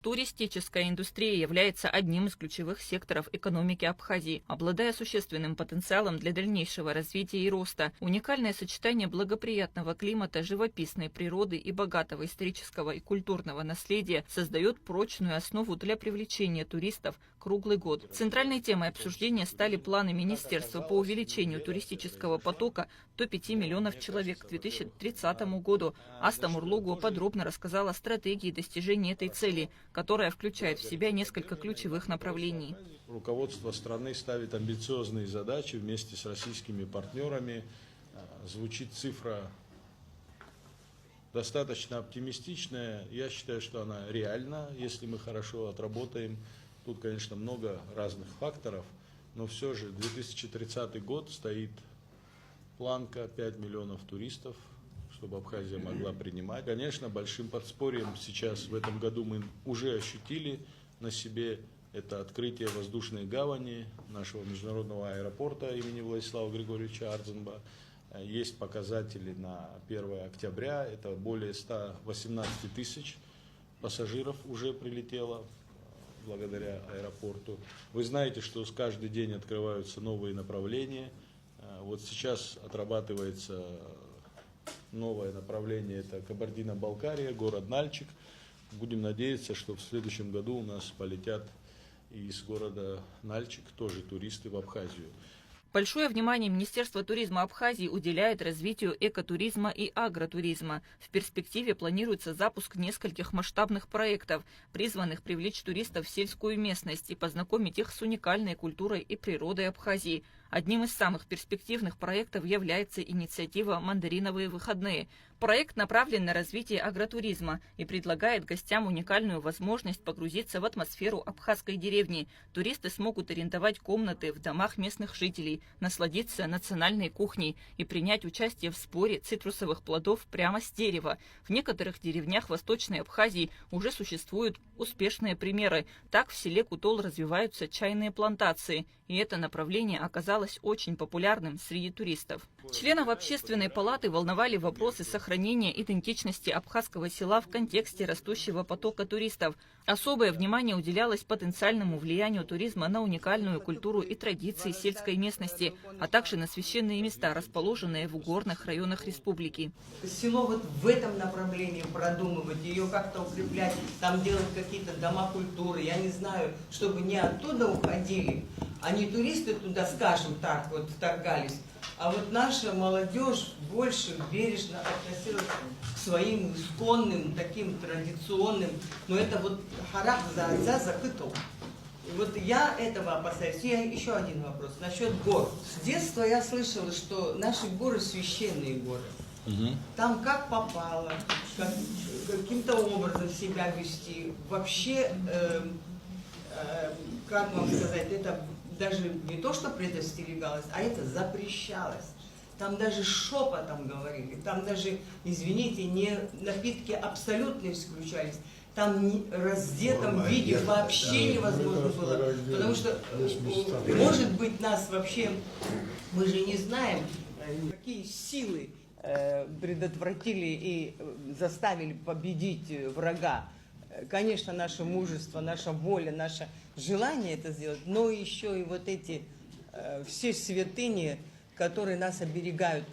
Туристическая индустрия является одним из ключевых секторов экономики Абхазии, обладая существенным потенциалом для дальнейшего развития и роста. Уникальное сочетание благоприятного климата, живописной природы и богатого исторического и культурного наследия создает прочную основу для привлечения туристов круглый год. Центральной темой обсуждения стали планы министерства по увеличению туристического потока до 5 миллионов человек к 2030 году. Аста Мурлугу подробно рассказала о стратегии достижения этой цели, которая включает в себя несколько ключевых направлений. Руководство страны ставит амбициозные задачи вместе с российскими партнерами. Звучит цифра достаточно оптимистичная. Я считаю, что она реальна, если мы хорошо отработаем. Тут, конечно, много разных факторов, но все же 2030 год стоит планка 5 миллионов туристов, чтобы Абхазия могла принимать. Конечно, большим подспорьем сейчас в этом году мы уже ощутили на себе это открытие воздушной гавани нашего международного аэропорта имени Владислава Григорьевича Ардзенба. Есть показатели на 1 октября, это более 118 тысяч пассажиров уже прилетело благодаря аэропорту. Вы знаете, что с каждый день открываются новые направления. Вот сейчас отрабатывается новое направление, это Кабардино-Балкария, город Нальчик. Будем надеяться, что в следующем году у нас полетят из города Нальчик тоже туристы в Абхазию. Большое внимание Министерство туризма Абхазии уделяет развитию экотуризма и агротуризма. В перспективе планируется запуск нескольких масштабных проектов, призванных привлечь туристов в сельскую местность и познакомить их с уникальной культурой и природой Абхазии. Одним из самых перспективных проектов является инициатива «Мандариновые выходные». Проект направлен на развитие агротуризма и предлагает гостям уникальную возможность погрузиться в атмосферу абхазской деревни. Туристы смогут арендовать комнаты в домах местных жителей, насладиться национальной кухней и принять участие в сборе цитрусовых плодов прямо с дерева. В некоторых деревнях Восточной Абхазии уже существуют успешные примеры. Так в селе Кутол развиваются чайные плантации, и это направление оказалось очень популярным среди туристов. Членов общественной палаты волновали вопросы сохранения идентичности абхазского села в контексте растущего потока туристов. Особое внимание уделялось потенциальному влиянию туризма на уникальную культуру и традиции сельской местности, а также на священные места, расположенные в горных районах республики. Село вот в этом направлении продумывать, ее как-то укреплять, там делать какие-то дома культуры, я не знаю, чтобы не оттуда уходили, а не туристы туда, скажем так, вот вторгались, а вот наша молодежь больше бережно относилась к своим исконным, таким традиционным, но это вот харак за отца закытал. Вот я этого опасаюсь. И еще один вопрос насчет гор. С детства я слышала, что наши горы священные горы. Там как попало, каким-то образом себя вести. Вообще, как вам сказать, это даже не то, что предостерегалось, а это запрещалось. Там даже шепотом говорили, там даже, извините, не напитки абсолютно исключались. Там в раздетом виде вообще невозможно было, потому что, может быть, нас вообще, мы же не знаем, какие силы предотвратили и заставили победить врага. Конечно, наше мужество, наша воля, наше желание это сделать, но еще и вот эти все святыни, которые нас оберегают.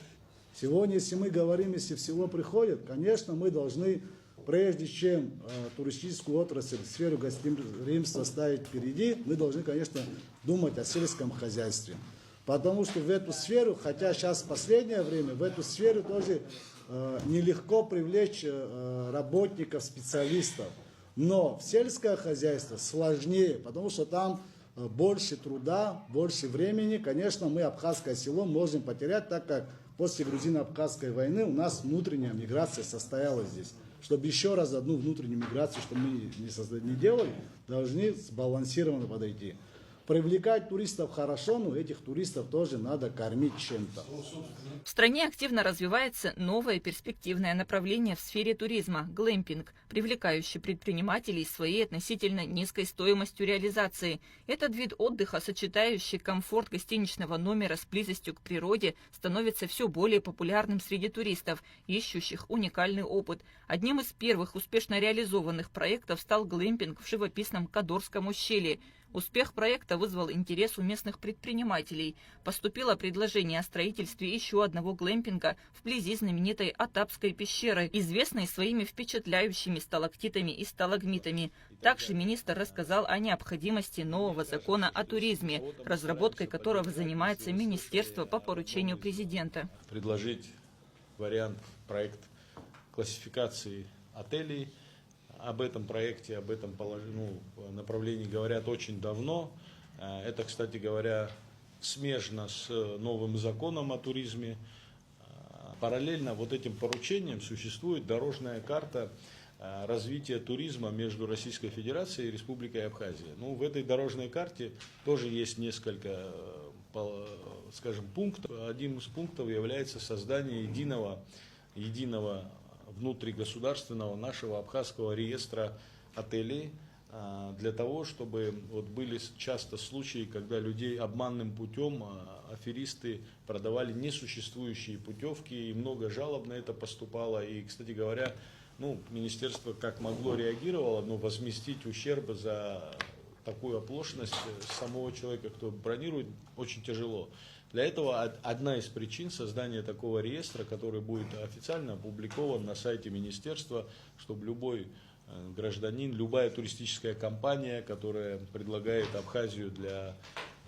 Сегодня, если мы говорим, если в село приходят, конечно, мы должны, прежде чем туристическую отрасль, сферу гостеприимства ставить впереди, мы должны, конечно, думать о сельском хозяйстве. Потому что в эту сферу, хотя сейчас в последнее время, в эту сферу тоже нелегко привлечь работников, специалистов. Но в сельское хозяйство сложнее, потому что там больше труда, больше времени. Конечно, мы абхазское село можем потерять, так как после грузино-абхазской войны у нас внутренняя миграция состоялась здесь. Чтобы еще раз одну внутреннюю миграцию, что мы не делали, должны сбалансированно подойти. привлекать туристов хорошо, но этих туристов тоже надо кормить чем-то. В стране активно развивается новое перспективное направление в сфере туризма – глэмпинг, привлекающий предпринимателей своей относительно низкой стоимостью реализации. Этот вид отдыха, сочетающий комфорт гостиничного номера с близостью к природе, становится все более популярным среди туристов, ищущих уникальный опыт. Одним из первых успешно реализованных проектов стал глэмпинг в живописном Кадорском ущелье. Успех проекта вызвал интерес у местных предпринимателей. Поступило предложение о строительстве еще одного глэмпинга вблизи знаменитой Атапской пещеры, известной своими впечатляющими сталактитами и сталагмитами. Также министр рассказал о необходимости нового закона о туризме, разработкой которого занимается министерство по поручению президента. Предложить вариант, проект классификации отелей. Об этом проекте, об этом направлении говорят очень давно. Это, кстати говоря, смежно с новым законом о туризме. Параллельно вот этим поручениям существует дорожная карта развития туризма между Российской Федерацией и Республикой Абхазия. В этой дорожной карте тоже есть несколько, скажем, пунктов. Одним из пунктов является создание единого внутригосударственного нашего абхазского реестра отелей, для того, чтобы были часто случаи, когда людей обманным путем аферисты продавали несуществующие путевки, и много жалоб на это поступало. И, кстати говоря, министерство как могло реагировало, но возместить ущерб за такую оплошность самого человека, кто бронирует, очень тяжело. Для этого одна из причин создания такого реестра, который будет официально опубликован на сайте министерства, чтобы любой гражданин, любая туристическая компания, которая предлагает Абхазию для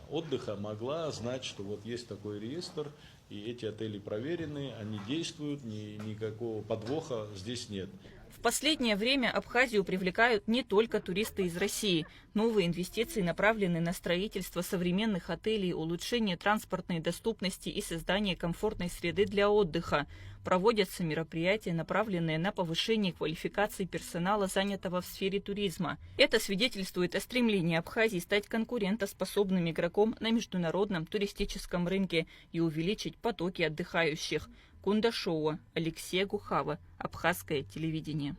отдыха, могла знать, что вот есть такой реестр, и эти отели проверены, они действуют, никакого подвоха здесь нет. В последнее время Абхазию привлекают не только туристы из России. Новые инвестиции направлены на строительство современных отелей, улучшение транспортной доступности и создание комфортной среды для отдыха. Проводятся мероприятия, направленные на повышение квалификации персонала, занятого в сфере туризма. Это свидетельствует о стремлении Абхазии стать конкурентоспособным игроком на международном туристическом рынке и увеличить потоки отдыхающих. Кундашова, Алексей Гухава, Абхазское телевидение.